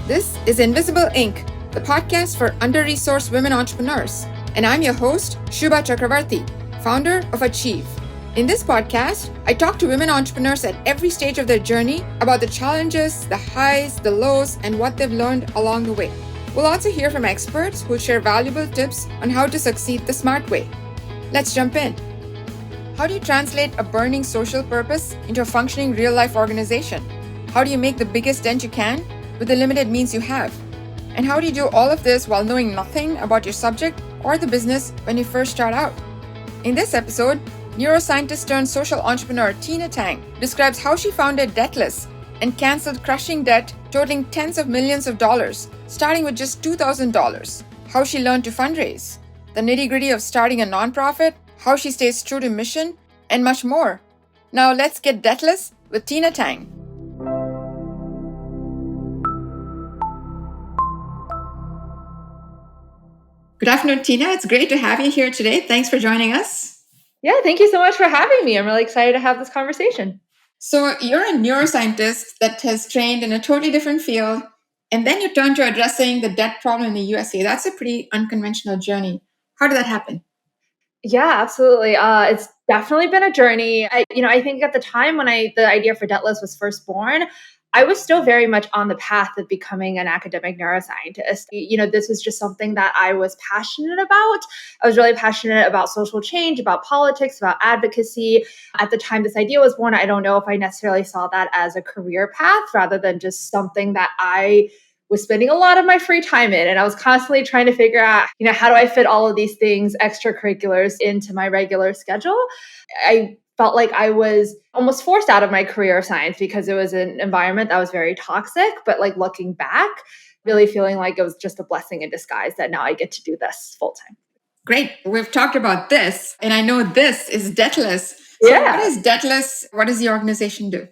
This is Invisible Inc., the podcast for under-resourced women entrepreneurs. And I'm your host, Shubha Chakravarti, founder of Achieve. In this podcast, I talk to women entrepreneurs at every stage of their journey about the challenges, the highs, the lows, and what they've learned along the way. We'll also hear from experts who'll share valuable tips on how to succeed the smart way. Let's jump in. How do you translate a burning social purpose into a functioning real-life organization? How do you make the biggest dent you can with the limited means you have? And how do you do all of this while knowing nothing about your subject or the business when you first start out? In this episode, neuroscientist turned social entrepreneur Tina Tang describes how she founded Debtless and canceled crushing debt totaling tens of millions of dollars, starting with just $2,000, how she learned to fundraise, the nitty-gritty of starting a nonprofit, how she stays true to mission, and much more. Now let's get debtless with Tina Tang. Good afternoon, Tina. It's great to have you here today. Thanks for joining us. Yeah, thank you so much for having me. I'm really excited to have this conversation. So you're a neuroscientist that has trained in a totally different field, and then you turned to addressing the debt problem in the USA. That's a pretty unconventional journey. How did that happen? Yeah, absolutely. It's definitely been a journey. I think at the time when the idea for Debtless was first born, I was still very much on the path of becoming an academic neuroscientist. This was just something that I was passionate about. I was really passionate about social change, about politics, about advocacy. At the time this idea was born, I don't know if I necessarily saw that as a career path rather than just something that I was spending a lot of my free time in. And I was constantly trying to figure out, how do I fit all of these things, extracurriculars, into my regular schedule? I felt like I was almost forced out of my career of science because it was an environment that was very toxic. But like looking back, really feeling like it was just a blessing in disguise that now I get to do this full time. Great. We've talked about this, and I know this is Debtless. So Yeah. what is Debtless? What does the organization do?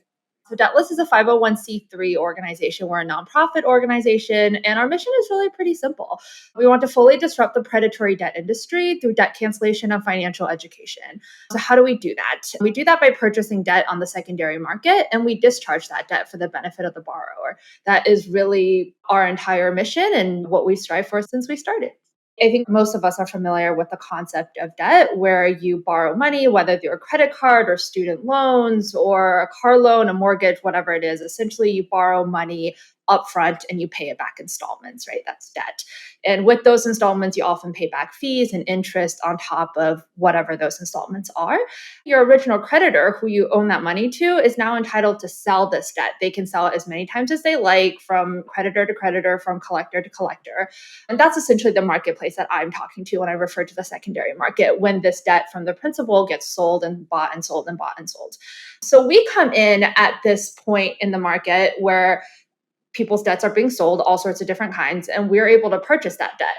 So Debtless is a 501c3 organization. We're a nonprofit organization, and our mission is really pretty simple. We want to fully disrupt the predatory debt industry through debt cancellation and financial education. So how do we do that? We do that by purchasing debt on the secondary market, and we discharge that debt for the benefit of the borrower. That is really our entire mission and what we strive for since we started. I think most of us are familiar with the concept of debt, where you borrow money, whether through a credit card or student loans or a car loan, a mortgage, whatever it is. Essentially, you borrow money upfront and you pay it back installments, right? That's debt. And with those installments, you often pay back fees and interest on top of whatever those installments are. Your original creditor, who you own that money to, is now entitled to sell this debt. They can sell it as many times as they like, from creditor to creditor, from collector to collector. And that's essentially the marketplace that I'm talking to when I refer to the secondary market, when this debt from the principal gets sold and bought and sold and bought and sold. So we come in at this point in the market where people's debts are being sold, all sorts of different kinds, and we're able to purchase that debt.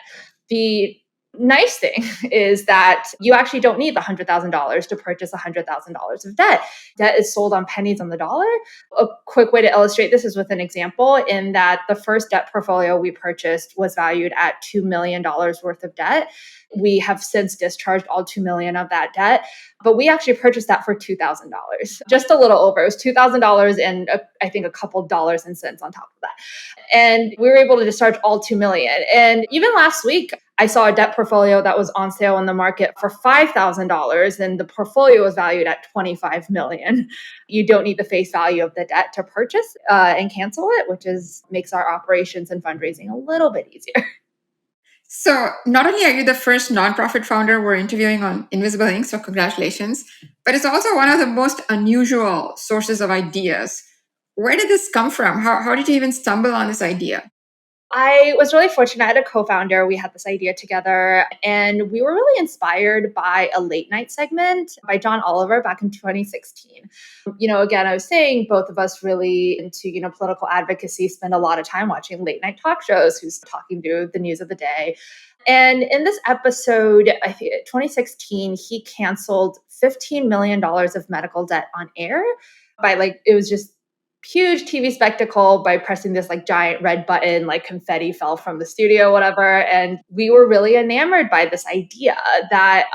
The nice thing is that you actually don't need the $100,000 to purchase $100,000 of debt. Debt is sold on pennies on the dollar. A quick way to illustrate this is with an example, in that the first debt portfolio we purchased was valued at $2 million worth of debt. We have since discharged all $2 million of that debt, but we actually purchased that for $2,000, just a little over. It was $2,000 and I think a couple dollars and cents on top of that. And we were able to discharge all $2 million. And even last week, I saw a debt portfolio that was on sale in the market for $5,000, and the portfolio was valued at $25 million. You don't need the face value of the debt to purchase and cancel it, which makes our operations and fundraising a little bit easier. So not only are you the first nonprofit founder we're interviewing on Invisible Inc., so congratulations, but it's also one of the most unusual sources of ideas. Where did this come from? How did you even stumble on this idea? I was really fortunate. I had a co-founder. We had this idea together, and we were really inspired by a late night segment by John Oliver back in 2016. Again, I was saying both of us really into, political advocacy, spend a lot of time watching late night talk shows, who's talking to the news of the day. And in this episode, I think 2016, he canceled $15 million of medical debt on air it was just huge TV spectacle by pressing this giant red button, confetti fell from the studio, whatever. And we were really enamored by this idea that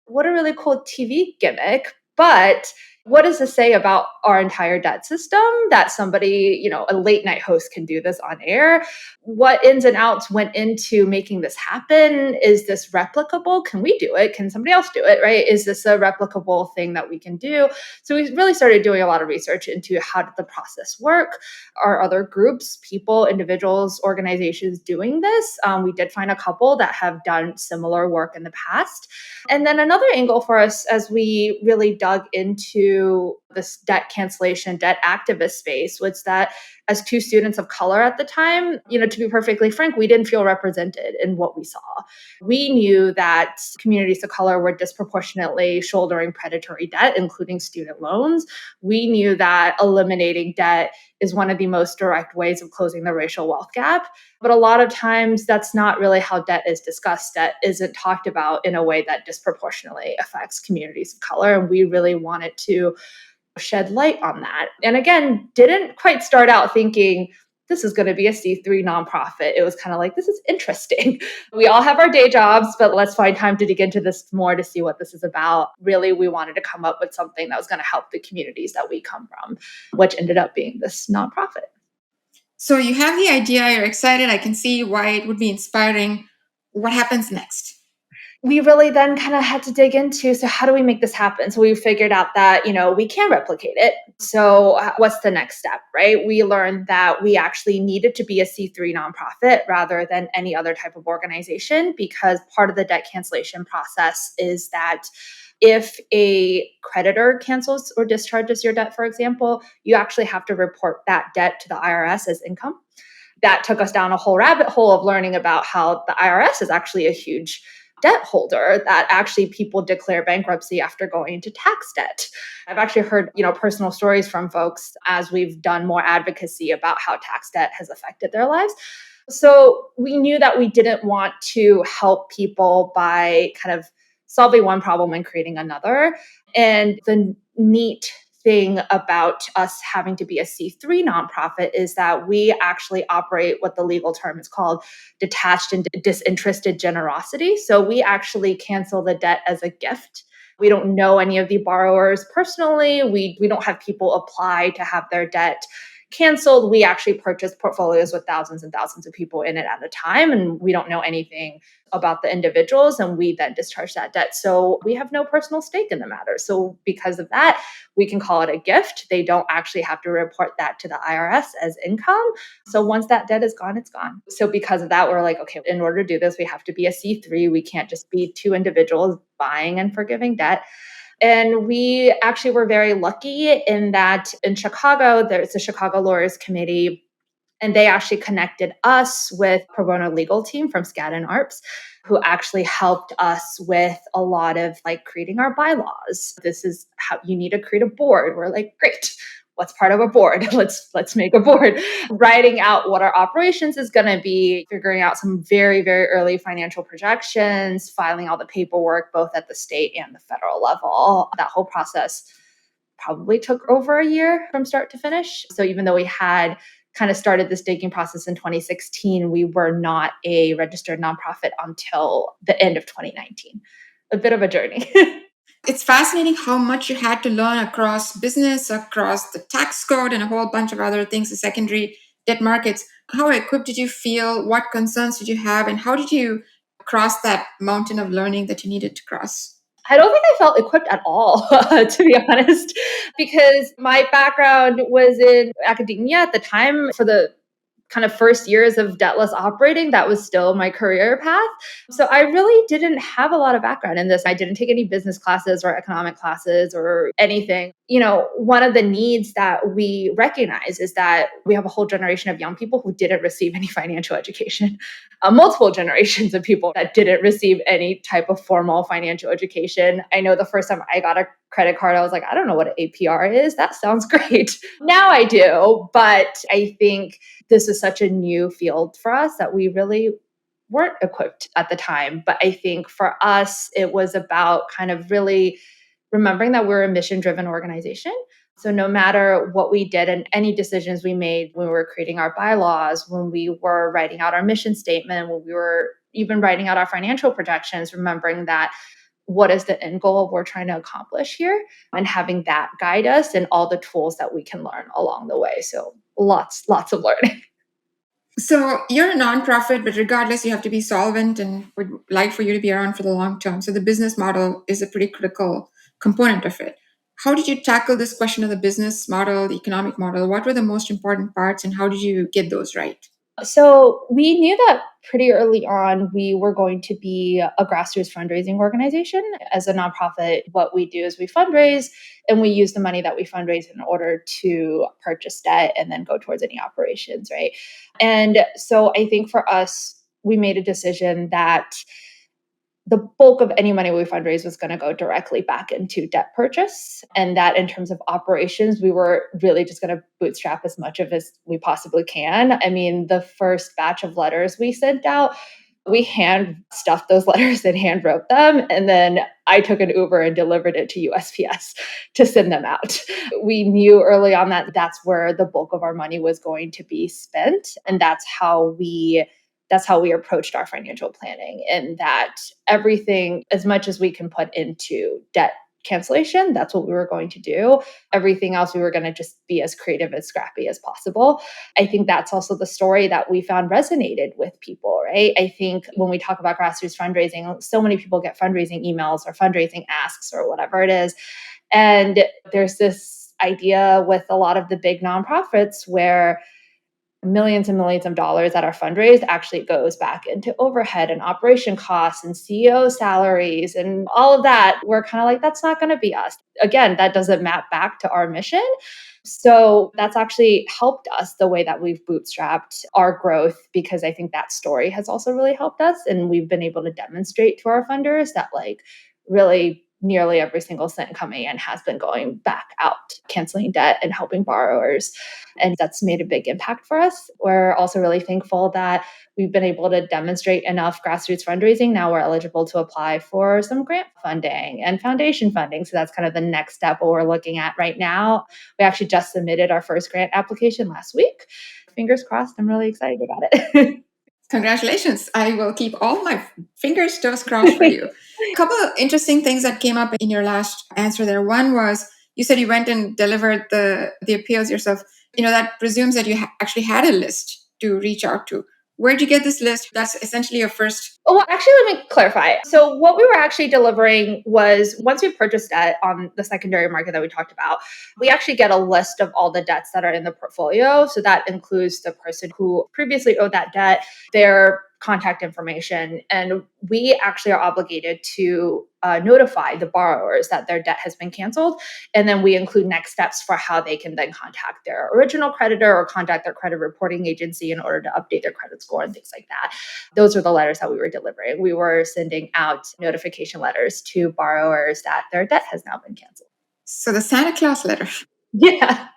what a really cool TV gimmick, but What does this say about our entire debt system that somebody, a late night host can do this on air? What ins and outs went into making this happen? Is this replicable? Can we do it? Can somebody else do it? Right? Is this a replicable thing that we can do? So we really started doing a lot of research into how did the process work? Are other groups, people, individuals, organizations doing this? We did find a couple that have done similar work in the past. And then another angle for us as we really dug into this debt cancellation, debt activist space was that as two students of color at the time, to be perfectly frank, we didn't feel represented in what we saw. We knew that communities of color were disproportionately shouldering predatory debt, including student loans. We knew that eliminating debt is one of the most direct ways of closing the racial wealth gap. But a lot of times that's not really how debt is discussed. Debt isn't talked about in a way that disproportionately affects communities of color. And we really wanted to shed light on that. And again, didn't quite start out thinking this is going to be a C3 nonprofit. It was kind of like, this is interesting. We all have our day jobs, but let's find time to dig into this more to see what this is about. Really, we wanted to come up with something that was going to help the communities that we come from, which ended up being this nonprofit. So you have the idea, you're excited. I can see why it would be inspiring. What happens next? We really then kind of had to dig into, so how do we make this happen? So we figured out that, we can replicate it. So what's the next step, right? We learned that we actually needed to be a C3 nonprofit rather than any other type of organization, because part of the debt cancellation process is that if a creditor cancels or discharges your debt, for example, you actually have to report that debt to the IRS as income. That took us down a whole rabbit hole of learning about how the IRS is actually a huge debt holder, that actually people declare bankruptcy after going into tax debt. I've actually heard, personal stories from folks as we've done more advocacy about how tax debt has affected their lives. So we knew that we didn't want to help people by kind of solving one problem and creating another. And the neat thing about us having to be a C3 nonprofit is that we actually operate what the legal term is called detached and disinterested generosity. So we actually cancel the debt as a gift. We don't know any of the borrowers personally. We don't have people apply to have their debt canceled. We actually purchase portfolios with thousands and thousands of people in it at a time, and we don't know anything about the individuals, and we then discharge that debt. So we have no personal stake in the matter. So because of that, we can call it a gift. They don't actually have to report that to the IRS as income. So once that debt is gone, it's gone. So because of that, we're like, okay, in order to do this, we have to be a C3. We can't just be two individuals buying and forgiving debt. And we actually were very lucky in that in Chicago, there's the Chicago Lawyers Committee, and they actually connected us with pro bono legal team from Skadden Arps, who actually helped us with a lot of creating our bylaws. This is how you need to create a board. We're like, great. What's part of a board? Let's make a board. Writing out what our operations is going to be, figuring out some very, very early financial projections, filing all the paperwork, both at the state and the federal level. That whole process probably took over a year from start to finish. So even though we had kind of started this digging process in 2016, we were not a registered nonprofit until the end of 2019. A bit of a journey. It's fascinating how much you had to learn across business, across the tax code, and a whole bunch of other things, the secondary debt markets. How equipped did you feel? What concerns did you have? And how did you cross that mountain of learning that you needed to cross? I don't think I felt equipped at all, to be honest, because my background was in academia at the time. For the kind of first years of Debtless operating, that was still my career path. So I really didn't have a lot of background in this. I didn't take any business classes or economic classes or anything. One of the needs that we recognize is that we have a whole generation of young people who didn't receive any financial education, multiple generations of people that didn't receive any type of formal financial education. I know the first time I got a credit card, I was like, I don't know what an APR is. That sounds great. Now I do. But I think this is such a new field for us that we really weren't equipped at the time. But I think for us, it was about kind of really remembering that we're a mission-driven organization. So no matter what we did and any decisions we made when we were creating our bylaws, when we were writing out our mission statement, when we were even writing out our financial projections, remembering that what is the end goal we're trying to accomplish here, and having that guide us and all the tools that we can learn along the way. So lots of learning. So you're a nonprofit, but regardless, you have to be solvent and would like for you to be around for the long term. So the business model is a pretty critical component of it. How did you tackle this question of the business model, the economic model? What were the most important parts and how did you get those right? So we knew that pretty early on we were going to be a grassroots fundraising organization. As a nonprofit, what we do is we fundraise and we use the money that we fundraise in order to purchase debt and then go towards any operations, right? And so I think for us, we made a decision that the bulk of any money we fundraise was going to go directly back into debt purchase. And that in terms of operations, we were really just going to bootstrap as much of as we possibly can. I mean, the first batch of letters we sent out, we hand stuffed those letters and hand wrote them. And then I took an Uber and delivered it to USPS to send them out. We knew early on that that's where the bulk of our money was going to be spent. And that's how we approached our financial planning, and that everything, as much as we can put into debt cancellation, that's what we were going to do. Everything else, we were going to just be as creative and scrappy as possible. I think that's also the story that we found resonated with people, right? I think when we talk about grassroots fundraising, so many people get fundraising emails or fundraising asks or whatever it is. And there's this idea with a lot of the big nonprofits where millions and millions of dollars that are fundraised actually goes back into overhead and operation costs and CEO salaries and all of that. We're kind of like, that's not going to be us. Again, that doesn't map back to our mission. So that's actually helped us the way that we've bootstrapped our growth, because I think that story has also really helped us. And we've been able to demonstrate to our funders that really nearly every single cent coming in has been going back out, canceling debt and helping borrowers. And that's made a big impact for us. We're also really thankful that we've been able to demonstrate enough grassroots fundraising. Now we're eligible to apply for some grant funding and foundation funding. So that's kind of the next step what we're looking at right now. We actually just submitted our first grant application last week. Fingers crossed. I'm really excited about it. Congratulations. I will keep all my fingers, toes crossed for you. A couple of interesting things that came up in your last answer there. One was you said you went and delivered the appeals yourself. That presumes that you actually had a list to reach out to. Where'd you get this list? That's essentially your first. Oh, well, actually, let me clarify. So what we were actually delivering was, once we purchased debt on the secondary market that we talked about, we actually get a list of all the debts that are in the portfolio. So that includes the person who previously owed that debt, their contact information, and we actually are obligated to notify the borrowers that their debt has been canceled. And then we include next steps for how they can then contact their original creditor or contact their credit reporting agency in order to update their credit score and things like that. Those are the letters that we were delivering. We were sending out notification letters to borrowers that their debt has now been canceled. So the Santa Claus letter. Yeah.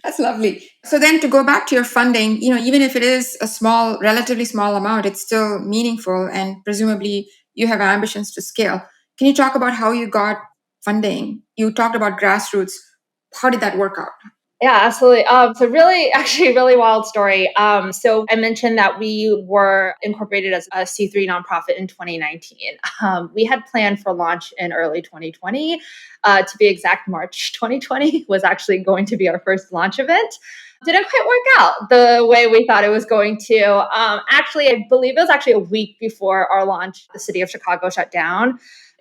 That's lovely. So then to go back to your funding, even if it is a relatively small amount, it's still meaningful and presumably you have ambitions to scale. Can you talk about how you got funding? You talked about grassroots. How did that work out? Yeah, absolutely. So really wild story. So I mentioned that we were incorporated as a C3 nonprofit in 2019. We had planned for launch in early 2020. To be exact, March 2020 was actually going to be our first launch event. Didn't quite work out the way we thought it was going to. Actually, I believe it was actually a week before our launch, the city of Chicago shut down.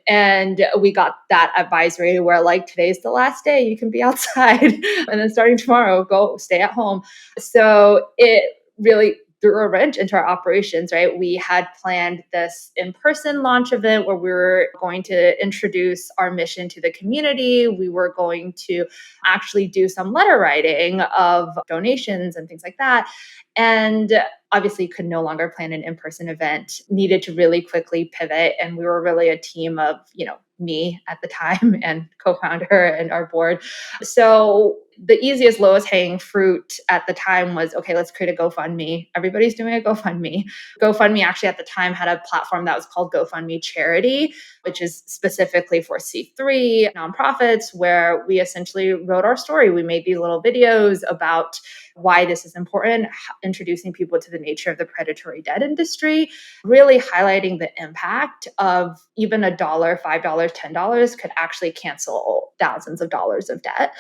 And we got that advisory where today's the last day you can be outside. And then starting tomorrow, go stay at home. So it really threw a wrench into our operations, right? We had planned this in-person launch event where we were going to introduce our mission to the community. We were going to actually do some letter writing of donations and things like that. And obviously could no longer plan an in-person event, needed to really quickly pivot. And we were really a team of, me at the time and co-founder and our board. So the easiest, lowest hanging fruit at the time was, okay, let's create a GoFundMe. Everybody's doing a GoFundMe. GoFundMe actually at the time had a platform that was called GoFundMe Charity, which is specifically for C3 nonprofits, where we essentially wrote our story. We made these little videos about why this is important, introducing people to the nature of the predatory debt industry, really highlighting the impact of even $1, $5, $10 could actually cancel thousands of dollars of debt.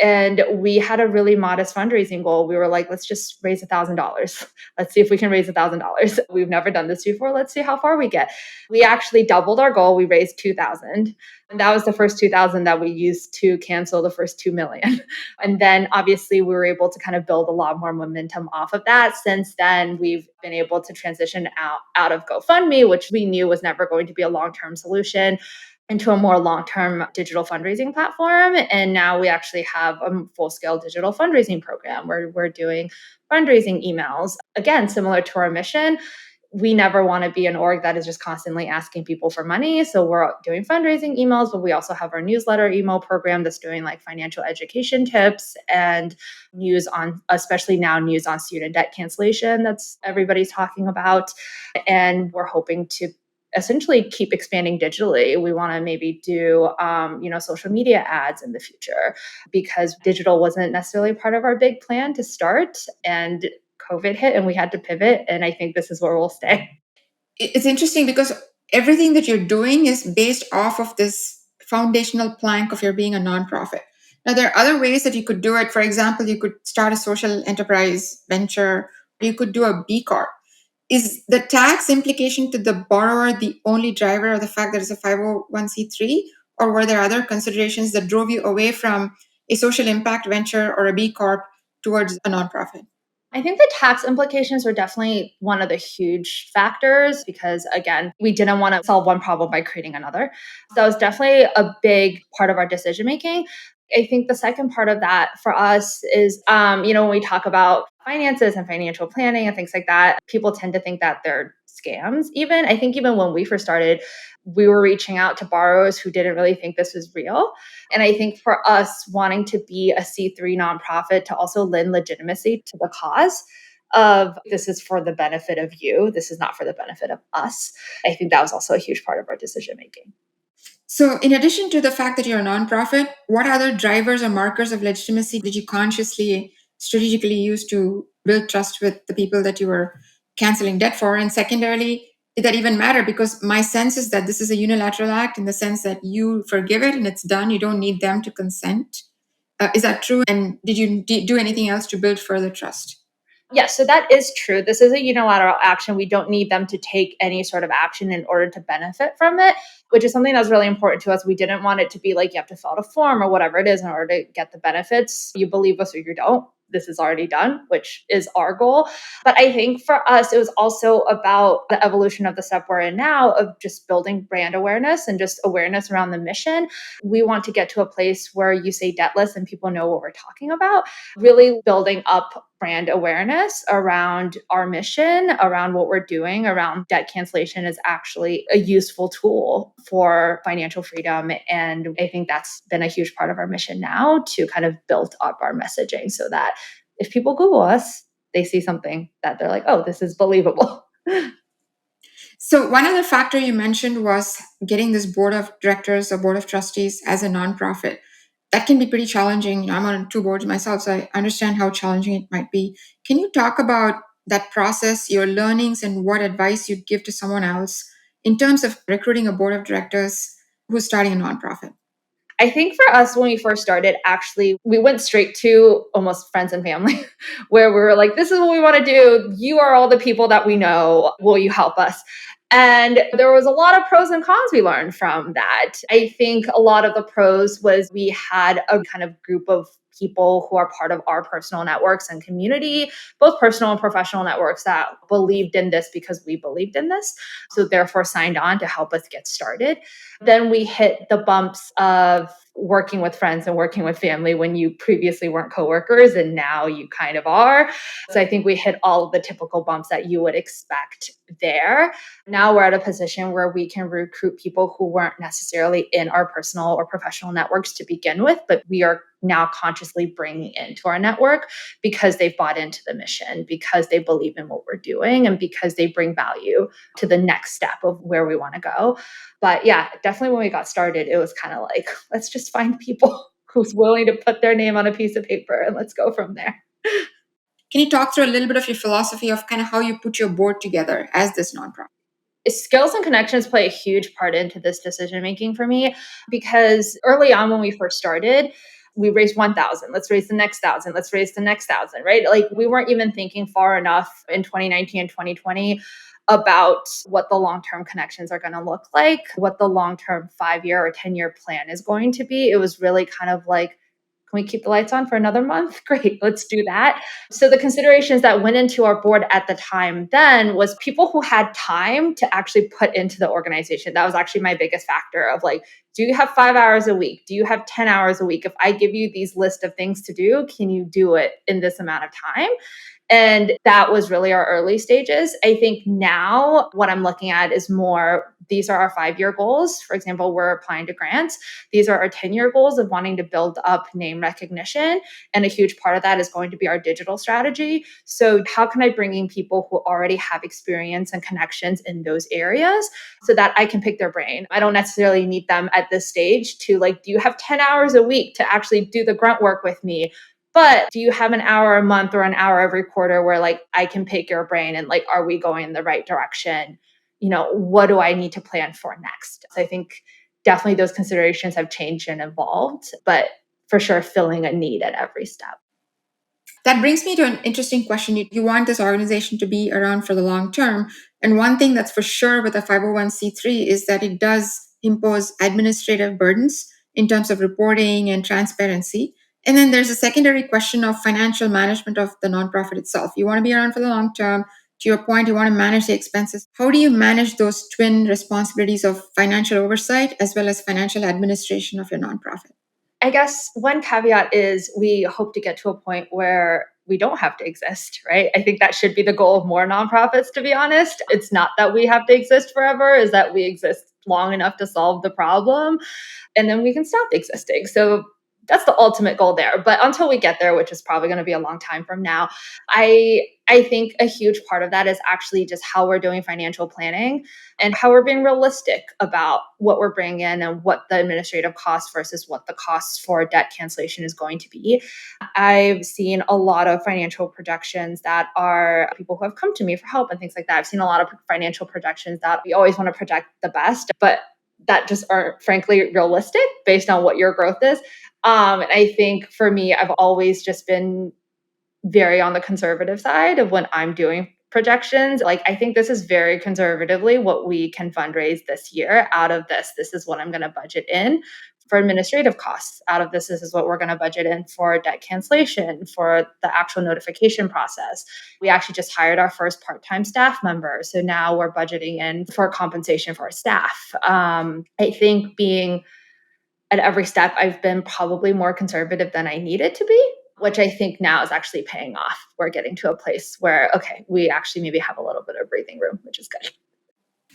And we had a really modest fundraising goal. We were like, let's just raise $1,000. Let's see if we can raise $1,000. We've never done this before. Let's see how far we get. We actually doubled our goal. We raised 2,000. And that was the first 2,000 that we used to cancel the first 2 million. And then obviously we were able to kind of build a lot more momentum off of that. Since then, we've been able to transition out of GoFundMe, which we knew was never going to be a long-term solution, into a more long-term digital fundraising platform. And now we actually have a full-scale digital fundraising program where we're doing fundraising emails. Again, similar to our mission, we never want to be an org that is just constantly asking people for money. So we're doing fundraising emails, but we also have our newsletter email program that's doing like financial education tips and news on, especially now, news on student debt cancellation that's everybody's talking about. And we're hoping to essentially keep expanding digitally. We want to maybe do, social media ads in the future, because digital wasn't necessarily part of our big plan to start. And COVID hit and we had to pivot. And I think this is where we'll stay. It's interesting because everything that you're doing is based off of this foundational plank of your being a nonprofit. Now, there are other ways that you could do it. For example, you could start a social enterprise venture, or you could do a B Corp. Is the tax implication to the borrower the only driver of the fact that it's a 501c3? Or were there other considerations that drove you away from a social impact venture or a B Corp towards a nonprofit? I think the tax implications were definitely one of the huge factors because, again, we didn't want to solve one problem by creating another. So that was definitely a big part of our decision making. I think the second part of that for us is, when we talk about finances and financial planning and things like that, people tend to think that they're scams. I think even when we first started, we were reaching out to borrowers who didn't really think this was real. And I think for us wanting to be a C3 nonprofit to also lend legitimacy to the cause of this is for the benefit of you, this is not for the benefit of us. I think that was also a huge part of our decision making. So, in addition to the fact that you're a nonprofit, what other drivers or markers of legitimacy did you consciously, strategically use to build trust with the people that you were canceling debt for? And secondarily, did that even matter? Because my sense is that this is a unilateral act in the sense that you forgive it and it's done. You don't need them to consent. Is that true? And did you do anything else to build further trust? Yes, so that is true. This is a unilateral action. We don't need them to take any sort of action in order to benefit from it, which is something that's really important to us. We didn't want it to be like you have to fill out a form or whatever it is in order to get the benefits. You believe us or you don't. This is already done, which is our goal. But I think for us, it was also about the evolution of the step we're in now of just building brand awareness and just awareness around the mission. We want to get to a place where you say Debtless and people know what we're talking about, really building up brand awareness around our mission, around what we're doing, around debt cancellation is actually a useful tool for financial freedom. And I think that's been a huge part of our mission now to kind of build up our messaging so that if people Google us, they see something that they're like, oh, this is believable. So one other factor you mentioned was getting this board of directors or board of trustees as a nonprofit. That can be pretty challenging. I'm on 2 boards myself, so I understand how challenging it might be. Can you talk about that process, your learnings, and what advice you'd give to someone else in terms of recruiting a board of directors who's starting a nonprofit? I think for us, when we first started, actually, we went straight to almost friends and family, where we were like, this is what we want to do. You are all the people that we know. Will you help us? And there was a lot of pros and cons we learned from that. I think a lot of the pros was we had a kind of group of people who are part of our personal networks and community, both personal and professional networks that believed in this because we believed in this. So therefore signed on to help us get started. Then we hit the bumps of working with friends and working with family when you previously weren't coworkers and now you kind of are. So I think we hit all of the typical bumps that you would expect there. Now we're at a position where we can recruit people who weren't necessarily in our personal or professional networks to begin with, but we are now consciously bringing into our network because they've bought into the mission, because they believe in what we're doing, and because they bring value to the next step of where we want to go. But yeah, definitely when we got started, it was kind of like, let's just find people who's willing to put their name on a piece of paper and let's go from there. Can you talk through a little bit of your philosophy of kind of how you put your board together as this nonprofit? Skills and connections play a huge part into this decision making for me because early on when we first started, we raised 1,000. Let's raise the next 1,000. Let's raise the next 1,000, right? Like we weren't even thinking far enough in 2019 and 2020 about what the long-term connections are going to look like, what the long-term 5-year or 10-year plan is going to be. It was really kind of like, can we keep the lights on for another month? Great, let's do that. So the considerations that went into our board at the time then was people who had time to actually put into the organization. That was actually my biggest factor of like, do you have 5 hours a week? Do you have 10 hours a week? If I give you these list of things to do, can you do it in this amount of time? And that was really our early stages. I think now what I'm looking at is more, these are our 5-year goals. For example, we're applying to grants. These are our 10-year goals of wanting to build up name recognition. And a huge part of that is going to be our digital strategy. So how can I bring in people who already have experience and connections in those areas so that I can pick their brain? I don't necessarily need them at this stage to like, do you have 10 hours a week to actually do the grunt work with me? But do you have an hour a month or an hour every quarter where like I can pick your brain and like, are we going in the right direction? What do I need to plan for next? So I think definitely those considerations have changed and evolved, but for sure filling a need at every step. That brings me to an interesting question. You want this organization to be around for the long term. And one thing that's for sure with a 501c3 is that it does impose administrative burdens in terms of reporting and transparency. And then there's a secondary question of financial management of the nonprofit itself. You want to be around for the long term. To your point, you want to manage the expenses. How do you manage those twin responsibilities of financial oversight as well as financial administration of your nonprofit? I guess one caveat is we hope to get to a point where we don't have to exist, right? I think that should be the goal of more nonprofits, to be honest. It's not that we have to exist forever, is that we exist long enough to solve the problem and then we can stop existing. So that's the ultimate goal there. But until we get there, which is probably going to be a long time from now, I think a huge part of that is actually just how we're doing financial planning and how we're being realistic about what we're bringing in and what the administrative costs versus what the costs for debt cancellation is going to be. I've seen a lot of financial projections that are people who have come to me for help and things like that. I've seen a lot of financial projections that we always want to project the best, but that just aren't frankly realistic based on what your growth is. And I think for me, I've always just been very on the conservative side of when I'm doing projections. Like, I think this is very conservatively what we can fundraise this year. Out of this, this is what I'm going to budget in for administrative costs. Out of this is what we're going to budget in for debt cancellation, for the actual notification process. We actually just hired our first part-time staff member. So now we're budgeting in for compensation for our staff. I think being at every step, I've been probably more conservative than I needed to be, which I think now is actually paying off. We're getting to a place where, okay, we actually maybe have a little bit of breathing room, which is good.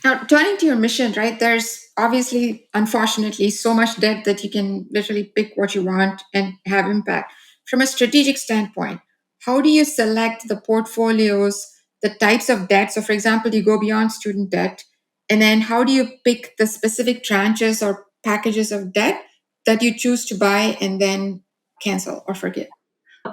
Now, turning to your mission, right, there's obviously, unfortunately, so much debt that you can literally pick what you want and have impact. From a strategic standpoint, how do you select the portfolios, the types of debt? So, for example, you go beyond student debt, and then how do you pick the specific tranches or packages of debt that you choose to buy and then cancel or forgive?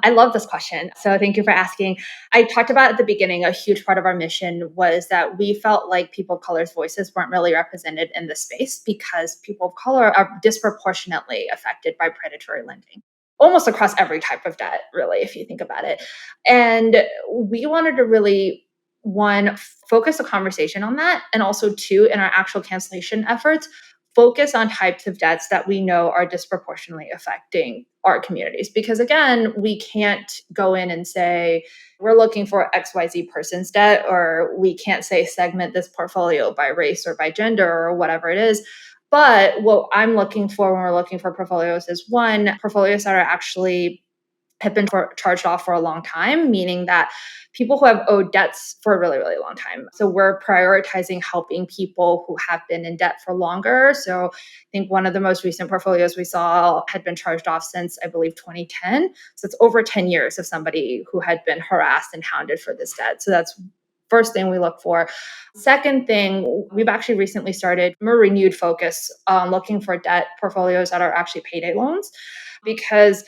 I love this question. So thank you for asking. I talked about at the beginning, a huge part of our mission was that we felt like people of color's voices weren't really represented in the space because people of color are disproportionately affected by predatory lending. Almost across every type of debt, really, if you think about it. And we wanted to really, one, focus a conversation on that. And also, two, in our actual cancellation efforts, focus on types of debts that we know are disproportionately affecting our communities. Because again, we can't go in and say, we're looking for XYZ person's debt, or we can't say segment this portfolio by race or by gender or whatever it is. But what I'm looking for when we're looking for portfolios is one, portfolios that are actually have been charged off for a long time, meaning that people who have owed debts for a really, really long time. So we're prioritizing helping people who have been in debt for longer. So I think one of the most recent portfolios we saw had been charged off since, I believe, 2010. So it's over 10 years of somebody who had been harassed and hounded for this debt. So that's first thing we look for. Second thing, we've actually recently started a renewed focus on looking for debt portfolios that are actually payday loans, because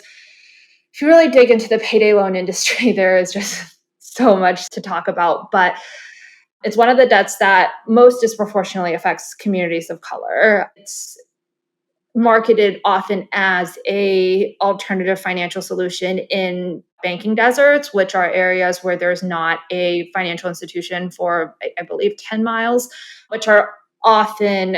if you really dig into the payday loan industry, there is just so much to talk about. But it's one of the debts that most disproportionately affects communities of color. It's marketed often as a alternative financial solution in banking deserts, which are areas where there's not a financial institution for, I believe, 10 miles, which are often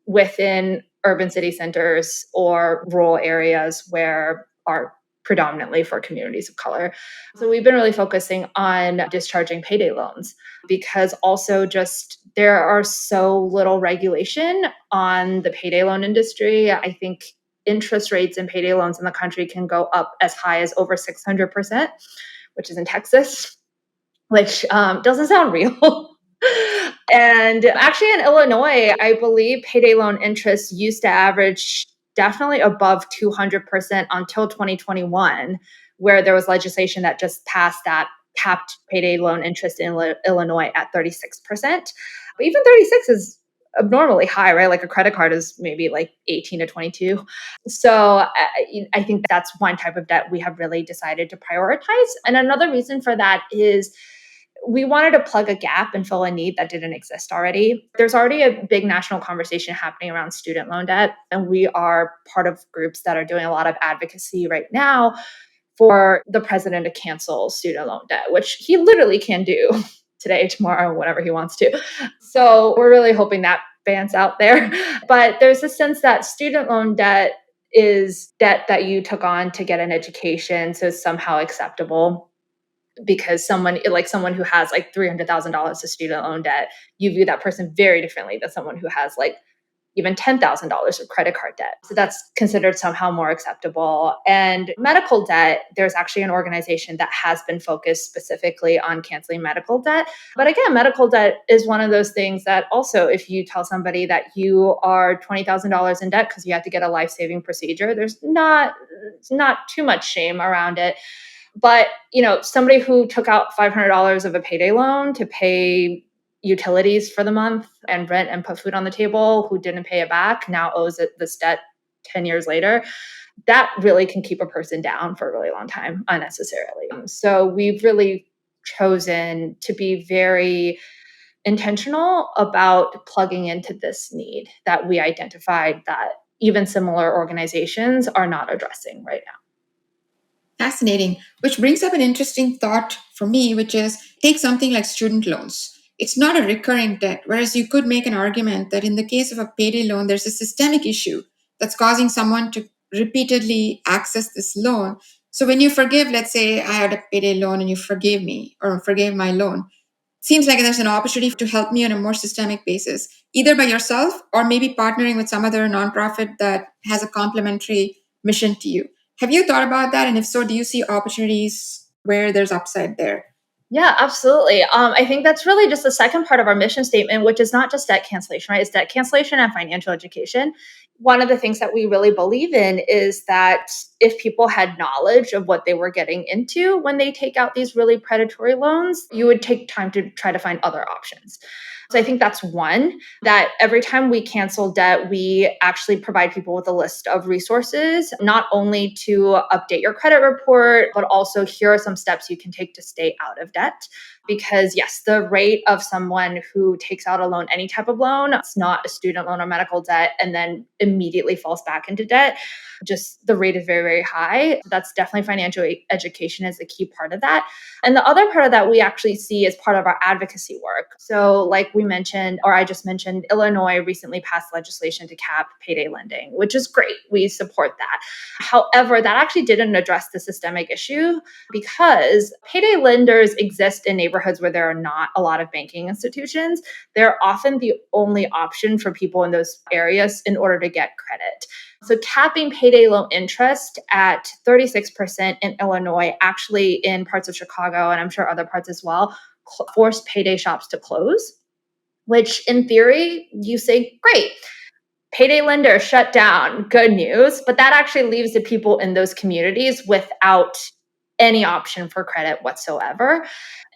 within urban city centers or rural areas where are predominantly for communities of color. So we've been really focusing on discharging payday loans, because also just there are so little regulation on the payday loan industry. I think interest rates in payday loans in the country can go up as high as over 600%, which is in Texas, which doesn't sound real. And actually, in Illinois, I believe payday loan interest used to average definitely above 200% until 2021, where there was legislation that just passed that capped payday loan interest in Illinois at 36%. But even 36 is abnormally high, right? Like a credit card is maybe like 18 to 22. So I think that's one type of debt we have really decided to prioritize. And another reason for that is we wanted to plug a gap and fill a need that didn't exist already. There's already a big national conversation happening around student loan debt, and we are part of groups that are doing a lot of advocacy right now for the president to cancel student loan debt, which he literally can do today, tomorrow, whenever he wants to. So we're really hoping that bans out there. But there's a sense that student loan debt is debt that you took on to get an education, so it's somehow acceptable, because someone who has like $300,000 of student loan debt, you view that person very differently than someone who has like even $10,000 of credit card debt. So that's considered somehow more acceptable. And medical debt, there's actually an organization that has been focused specifically on canceling medical debt. But again, medical debt is one of those things that also, if you tell somebody that you are $20,000 in debt because you have to get a life-saving procedure, there's not too much shame around it. But, somebody who took out $500 of a payday loan to pay utilities for the month and rent and put food on the table, who didn't pay it back, now owes this debt 10 years later, that really can keep a person down for a really long time unnecessarily. So we've really chosen to be very intentional about plugging into this need that we identified that even similar organizations are not addressing right now. Fascinating, which brings up an interesting thought for me, which is take something like student loans. It's not a recurring debt, whereas you could make an argument that in the case of a payday loan, there's a systemic issue that's causing someone to repeatedly access this loan. So when you forgive, let's say I had a payday loan and you forgave me or forgave my loan, seems like there's an opportunity to help me on a more systemic basis, either by yourself or maybe partnering with some other nonprofit that has a complementary mission to you. Have you thought about that? And if so, do you see opportunities where there's upside there? Yeah, absolutely. I think that's really just the second part of our mission statement, which is not just debt cancellation, right? It's debt cancellation and financial education. One of the things that we really believe in is that if people had knowledge of what they were getting into when they take out these really predatory loans, you would take time to try to find other options. So I think that's one, that every time we cancel debt, we actually provide people with a list of resources, not only to update your credit report, but also here are some steps you can take to stay out of debt. Because yes, the rate of someone who takes out a loan, any type of loan, it's not a student loan or medical debt, and then immediately falls back into debt. Just the rate is very, very high. That's definitely financial education is a key part of that. And the other part of that we actually see as part of our advocacy work. So like we mentioned, or I just mentioned, Illinois recently passed legislation to cap payday lending, which is great. We support that. However, that actually didn't address the systemic issue because payday lenders exist in neighborhoods where there are not a lot of banking institutions. They're often the only option for people in those areas in order to get credit. So capping payday loan interest at 36% in Illinois, actually in parts of Chicago, and I'm sure other parts as well, forced payday shops to close, which in theory, you say, great, payday lender shut down, good news. But that actually leaves the people in those communities without any option for credit whatsoever.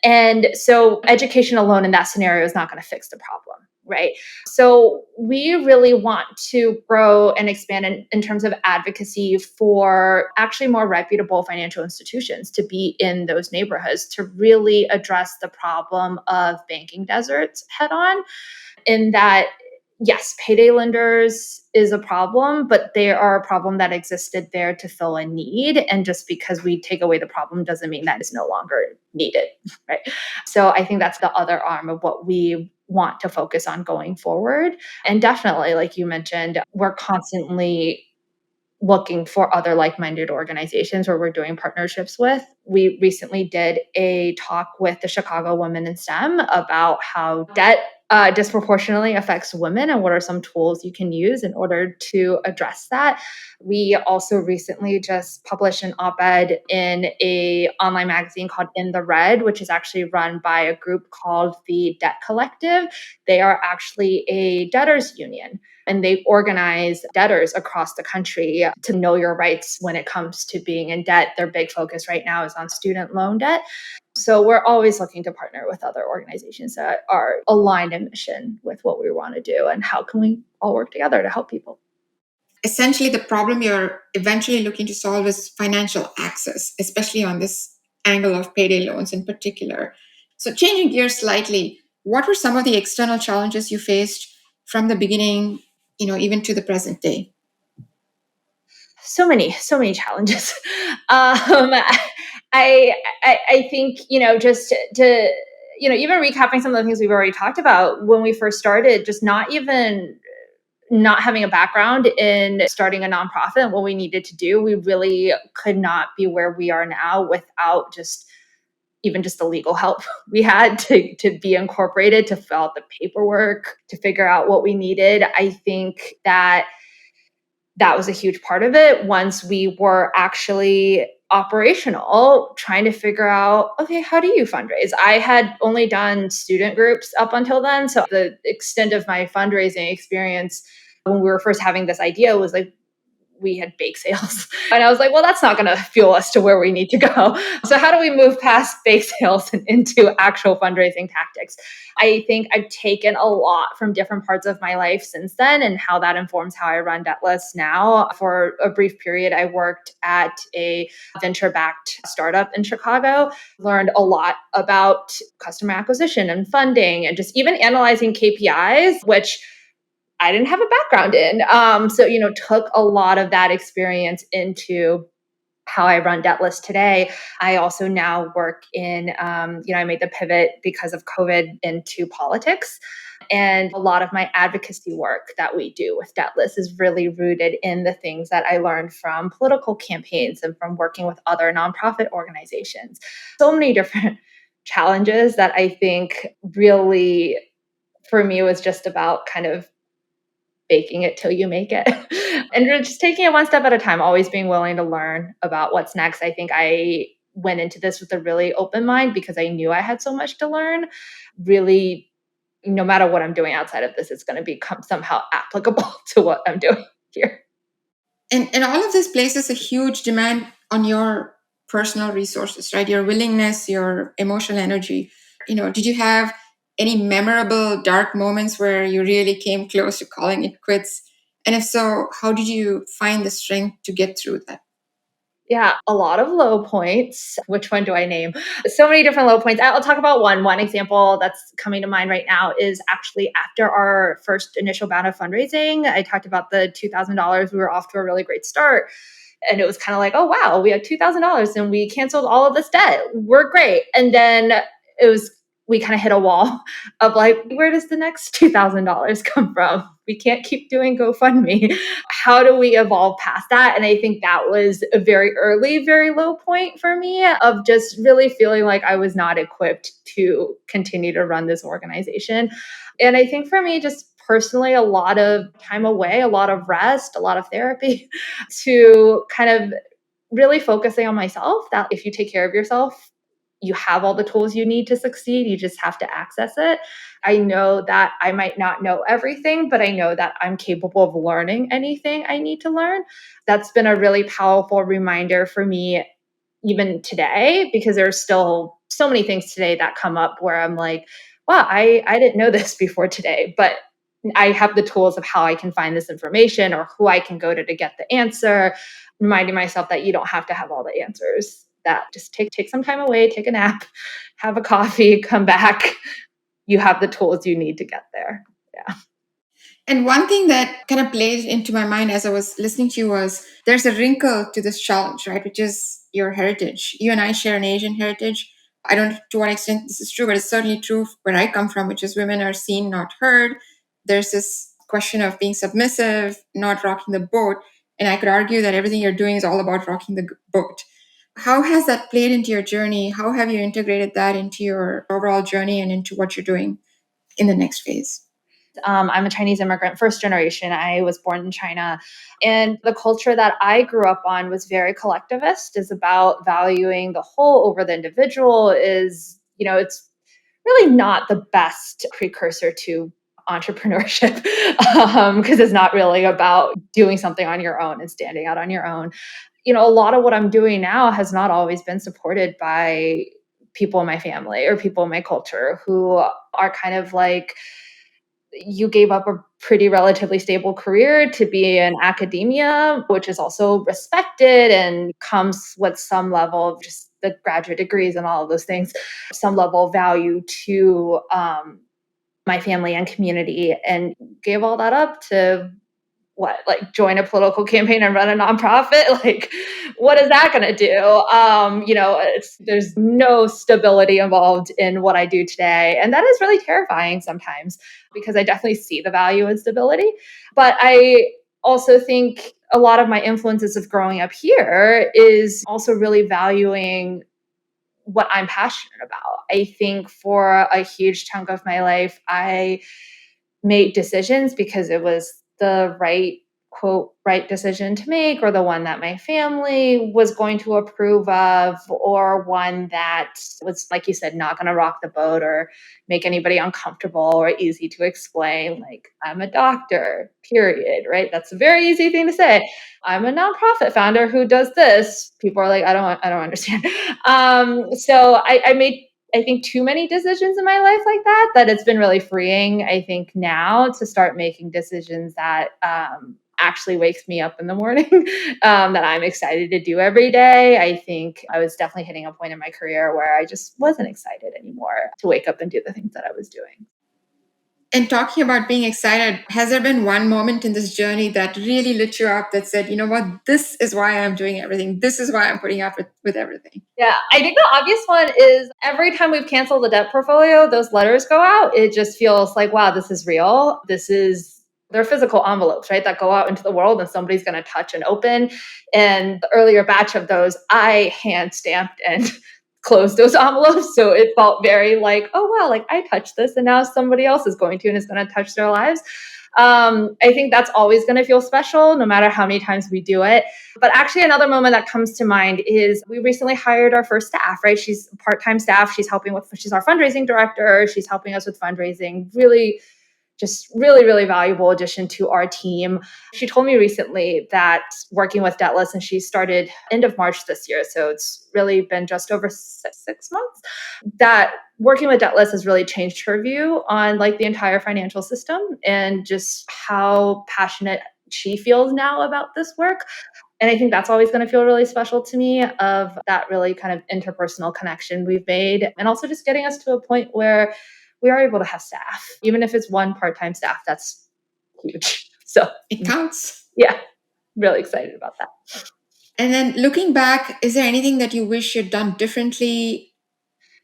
And so education alone in that scenario is not going to fix the problem, right? So we really want to grow and expand in terms of advocacy for actually more reputable financial institutions to be in those neighborhoods to really address the problem of banking deserts head on. In that, yes, payday lenders is a problem, but they are a problem that existed there to fill a need. And just because we take away the problem doesn't mean that it's no longer needed, right? So I think that's the other arm of what we want to focus on going forward. And definitely, like you mentioned, we're constantly looking for other like-minded organizations where we're doing partnerships with. We recently did a talk with the Chicago Women in STEM about how debt disproportionately affects women and what are some tools you can use in order to address that. We also recently just published an op-ed in a online magazine called In the Red, which is actually run by a group called the Debt Collective. They are actually a debtors union, and they organize debtors across the country to know your rights when it comes to being in debt. Their big focus right now is on student loan debt. So we're always looking to partner with other organizations that are aligned in mission with what we want to do, and how can we all work together to help people. Essentially, the problem you're eventually looking to solve is financial access, especially on this angle of payday loans in particular. So changing gears slightly, what were some of the external challenges you faced from the beginning, even to the present day? So many challenges. I think, just to, even recapping some of the things we've already talked about when we first started, just not having a background in starting a nonprofit and what we needed to do, we really could not be where we are now without just the legal help we had to be incorporated, to fill out the paperwork, to figure out what we needed. I think that was a huge part of it. Once we were actually operational, trying to figure out, okay, how do you fundraise? I had only done student groups up until then. So the extent of my fundraising experience when we were first having this idea was like, we had bake sales. And I was like, well, that's not going to fuel us to where we need to go. So how do we move past bake sales and into actual fundraising tactics? I think I've taken a lot from different parts of my life since then, and how that informs how I run Debtless now. For a brief period, I worked at a venture-backed startup in Chicago, learned a lot about customer acquisition and funding, and just even analyzing KPIs, which I didn't have a background in. So, took a lot of that experience into how I run Debtless today. I also now work in, I made the pivot because of COVID into politics. And a lot of my advocacy work that we do with Debtless is really rooted in the things that I learned from political campaigns and from working with other nonprofit organizations. So many different challenges that I think really, for me, was just about kind of baking it till you make it and just taking it one step at a time, always being willing to learn about what's next. I think I went into this with a really open mind because I knew I had so much to learn. Really, no matter what I'm doing outside of this, it's going to become somehow applicable to what I'm doing here. And all of this places a huge demand on your personal resources, right? Your willingness, your emotional energy. Did you have any memorable dark moments where you really came close to calling it quits? And if so, how did you find the strength to get through that? Yeah, a lot of low points. Which one do I name? So many different low points. I'll talk about one. One example that's coming to mind right now is actually after our first initial bout of fundraising. I talked about the $2,000. We were off to a really great start. And it was kind of like, oh, wow, we had $2,000 and we canceled all of this debt. We're great. And then we kind of hit a wall of like, where does the next $2,000 come from? We can't keep doing GoFundMe. How do we evolve past that? And I think that was a very early, very low point for me of just really feeling like I was not equipped to continue to run this organization. And I think for me, just personally, a lot of time away, a lot of rest, a lot of therapy to kind of really focusing on myself, that if you take care of yourself, you have all the tools you need to succeed. You just have to access it. I know that I might not know everything, but I know that I'm capable of learning anything I need to learn. That's been a really powerful reminder for me, even today, because there's still so many things today that come up where I'm like, wow, I didn't know this before today, but I have the tools of how I can find this information or who I can go to get the answer, reminding myself that you don't have to have all the answers, that just take some time away, take a nap, have a coffee, come back. You have the tools you need to get there. Yeah. And one thing that kind of played into my mind as I was listening to you was there's a wrinkle to this challenge, right? Which is your heritage. You and I share an Asian heritage. I don't know to what extent this is true, but it's certainly true where I come from, which is women are seen, not heard. There's this question of being submissive, not rocking the boat. And I could argue that everything you're doing is all about rocking the boat. How has that played into your journey? How have you integrated that into your overall journey and into what you're doing in the next phase? I'm a Chinese immigrant, first generation. I was born in China. And the culture that I grew up on was very collectivist, is about valuing the whole over the individual, it's really not the best precursor to entrepreneurship because it's not really about doing something on your own and standing out on your own. A lot of what I'm doing now has not always been supported by people in my family or people in my culture who are kind of like, you gave up a pretty relatively stable career to be in academia, which is also respected and comes with some level of just the graduate degrees and all of those things, some level of value to my family and community, and gave all that up to like join a political campaign and run a nonprofit. Like, what is that going to do? There's no stability involved in what I do today. And that is really terrifying sometimes, because I definitely see the value in stability. But I also think a lot of my influences of growing up here is also really valuing what I'm passionate about. I think for a huge chunk of my life, I made decisions because it was the right, quote, right decision to make, or the one that my family was going to approve of, or one that was, like you said, not going to rock the boat or make anybody uncomfortable or easy to explain. Like, I'm a doctor, period, right? That's a very easy thing to say. I'm a nonprofit founder who does this. People are like, I don't understand. So I made, I think, too many decisions in my life like that it's been really freeing, I think, now to start making decisions that actually wakes me up in the morning, that I'm excited to do every day. I think I was definitely hitting a point in my career where I just wasn't excited anymore to wake up and do the things that I was doing. And talking about being excited, has there been one moment in this journey that really lit you up that said, you know what, this is why I'm doing everything. This is why I'm putting up with everything? Yeah, I think the obvious one is every time we've canceled the debt portfolio, those letters go out. It just feels like, wow, this is real. They're physical envelopes, right? That go out into the world and somebody's going to touch and open. And the earlier batch of those, I hand stamped and closed those envelopes. So it felt very like, oh, wow, like I touched this and now somebody else is going to and is going to touch their lives. I think that's always going to feel special no matter how many times we do it. But actually, another moment that comes to mind is we recently hired our first staff, right? She's part-time staff. She's our fundraising director. She's helping us with fundraising. Really, really valuable addition to our team. She told me recently that working with Debtless, and she started end of March this year, so it's really been just over 6 months, that working with Debtless has really changed her view on like the entire financial system and just how passionate she feels now about this work. And I think that's always going to feel really special to me, of that really kind of interpersonal connection we've made, and also just getting us to a point where we are able to have staff, even if it's one part-time staff. That's huge. So It counts. yeah, really excited about that. And then looking back, is there anything that you wish you'd done differently?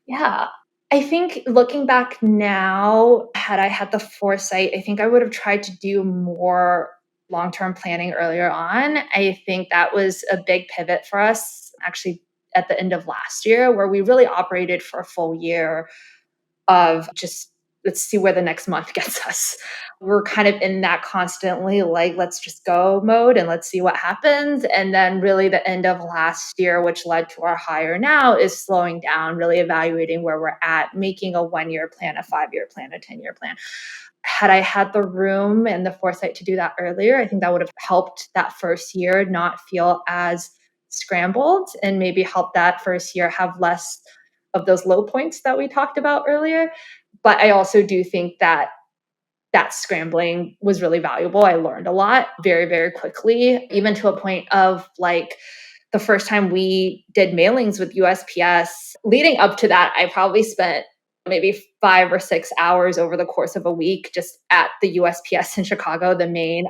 Yeah. I think looking back now, had I had the foresight, I think I would have tried to do more long term planning earlier on. I think that was a big pivot for us actually at the end of last year, where we really operated for a full year of just let's see where the next month gets us. We're kind of in that constantly like, let's just go mode and let's see what happens. And then, really, the end of last year, which led to our hire now, is slowing down, really evaluating where we're at, making a 1 year plan, a 5 year plan, a 10 year plan. Had I had the room and the foresight to do that earlier, I think that would have helped that first year not feel as scrambled and maybe help that first year have less of those low points that we talked about earlier. But I also do think that that scrambling was really valuable. I learned a lot very, very quickly, even to a point of like the first time we did mailings with USPS. Leading up to that, I probably spent maybe 5 or 6 hours over the course of a week just at the USPS in Chicago, the main,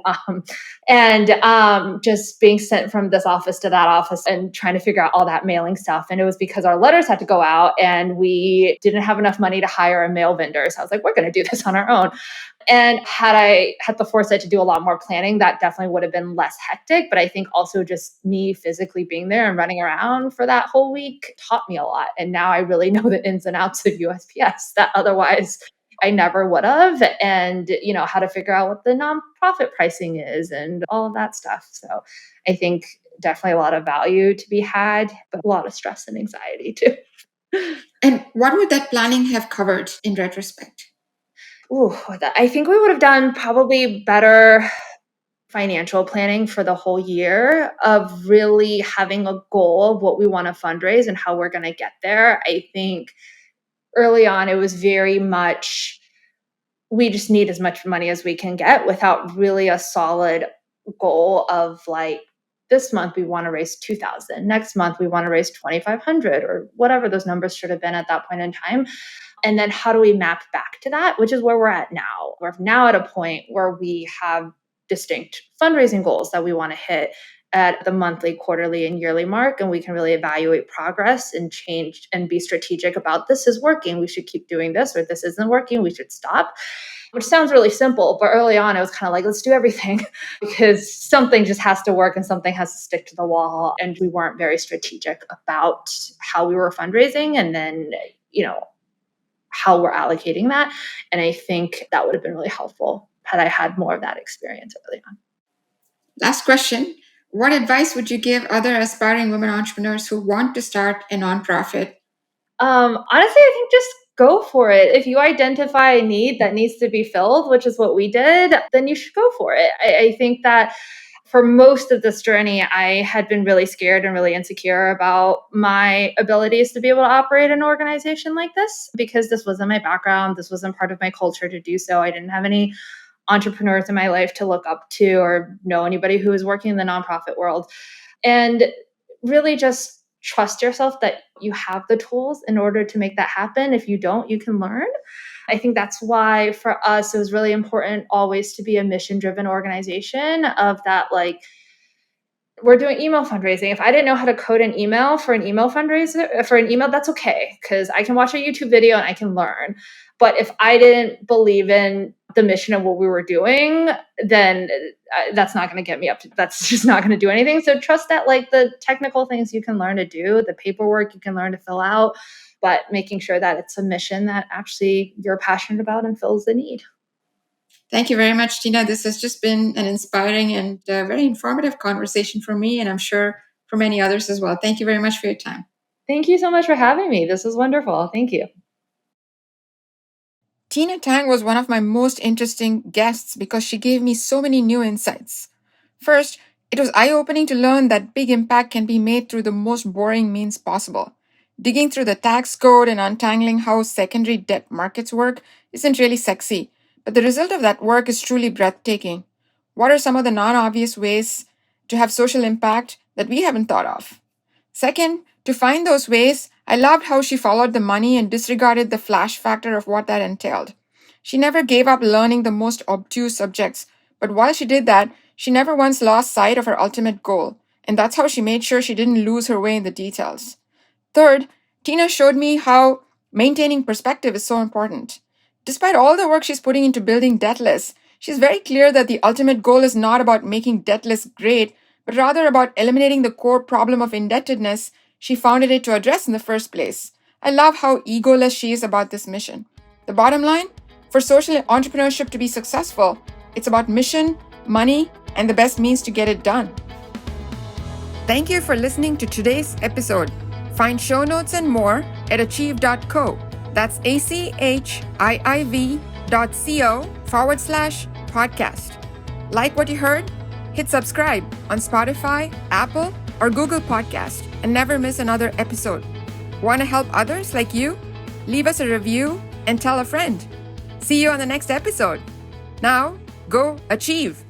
and just being sent from this office to that office and trying to figure out all that mailing stuff. And it was because our letters had to go out and we didn't have enough money to hire a mail vendor. So I was like, we're going to do this on our own. And had I had the foresight to do a lot more planning, that definitely would have been less hectic. But I think also just me physically being there and running around for that whole week taught me a lot. And now I really know the ins and outs of USPS that otherwise I never would have. And, how to figure out what the nonprofit pricing is and all of that stuff. So I think definitely a lot of value to be had, but a lot of stress and anxiety too. And what would that planning have covered in retrospect? Ooh, I think we would have done probably better financial planning for the whole year of really having a goal of what we want to fundraise and how we're going to get there. I think early on, it was very much we just need as much money as we can get without really a solid goal of like, this month we want to raise 2,000. Next month we want to raise 2,500 or whatever those numbers should have been at that point in time. And then how do we map back to that, which is where we're at now. We're now at a point where we have distinct fundraising goals that we want to hit at the monthly, quarterly, and yearly mark. And we can really evaluate progress and change and be strategic about this is working. We should keep doing this, or this isn't working. We should stop, which sounds really simple. But early on, I was kind of like, let's do everything because something just has to work and something has to stick to the wall. And we weren't very strategic about how we were fundraising and then, how we're allocating that. And I think that would have been really helpful had I had more of that experience early on. Last question. What advice would you give other aspiring women entrepreneurs who want to start a nonprofit? Honestly, I think just go for it. If you identify a need that needs to be filled, which is what we did, then you should go for it. I think that for most of this journey, I had been really scared and really insecure about my abilities to be able to operate an organization like this because this wasn't my background. This wasn't part of my culture to do so. I didn't have any entrepreneurs in my life to look up to or know anybody who was working in the nonprofit world. And really just trust yourself that you have the tools in order to make that happen. If you don't, you can learn. I think that's why for us, it was really important always to be a mission-driven organization of that, like, we're doing email fundraising. If I didn't know how to code an email for an email fundraiser, for an email, that's okay, because I can watch a YouTube video and I can learn. But if I didn't believe in the mission of what we were doing, then that's not going to get me up to, that's just not going to do anything. So trust that like the technical things you can learn to do, the paperwork you can learn to fill out, but making sure that it's a mission that actually you're passionate about and fills the need. Thank you very much, Tina. This has just been an inspiring and very informative conversation for me, and I'm sure for many others as well. Thank you very much for your time. Thank you so much for having me. This was wonderful. Thank you. Tina Tang was one of my most interesting guests because she gave me so many new insights. First, it was eye-opening to learn that big impact can be made through the most boring means possible. Digging through the tax code and untangling how secondary debt markets work isn't really sexy, but the result of that work is truly breathtaking. What are some of the non-obvious ways to have social impact that we haven't thought of? Second, to find those ways, I loved how she followed the money and disregarded the flash factor of what that entailed. She never gave up learning the most obtuse subjects, but while she did that, she never once lost sight of her ultimate goal, and that's how she made sure she didn't lose her way in the details. Third, Tina showed me how maintaining perspective is so important. Despite all the work she's putting into building Debtless, she's very clear that the ultimate goal is not about making Debtless great, but rather about eliminating the core problem of indebtedness she founded it to address in the first place. I love how egoless she is about this mission. The bottom line, for social entrepreneurship to be successful, it's about mission, money, and the best means to get it done. Thank you for listening to today's episode. Find show notes and more at achieve.co. That's achiiv.co/podcast. Like what you heard? Hit subscribe on Spotify, Apple, or Google Podcast and never miss another episode. Want to help others like you? Leave us a review and tell a friend. See you on the next episode. Now, go achieve.